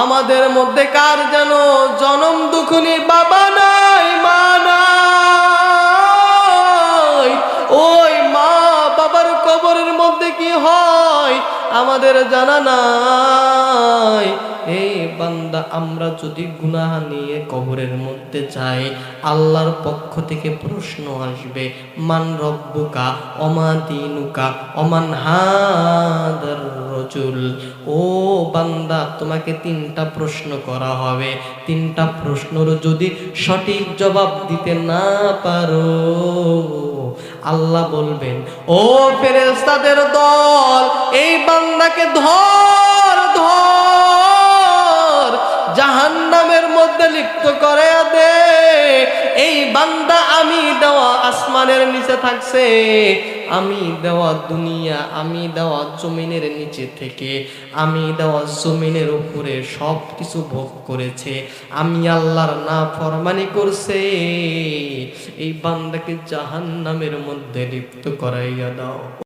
আমাদের মধ্যে কার যেন জনম দুঃখনী বাবা নাই, মা নাই, ওই মা বাবার কবরের মধ্যে কি হয় আমাদের জানা নাই। এই বান্দা, আমরা যদি গুনাহ নিয়ে কবরের মধ্যে যাই, আল্লাহর পক্ষ থেকে প্রশ্ন আসবে, মান রব্বুকা ওমা দীনুকা ওমান হাদার রাজুল। ও বান্দা, তোমাকে তিনটা প্রশ্ন করা হবে। তিনটা প্রশ্নের যদি সঠিক জবাব দিতে না পারো, আল্লাহ বলবেন, ও ফেরেশতাদের দল, এই বান্দাকে ধর ধর জাহান্নামের মধ্যে লিপ্ত করে দে। এই বান্দা আমি দেওয়া আসমানের নিচে থাকছে, আমি দেওয়া দুনিয়া, আমি দেওয়া জমিনের নিচে থেকে আমি দেওয়া জমিনের উপরে সব কিছু ভোগ করেছে, আমি আল্লাহর নাফরমানি করছে। এই বান্দাকে জাহান্নামের মধ্যে লিপ্ত করাইয়া দাও।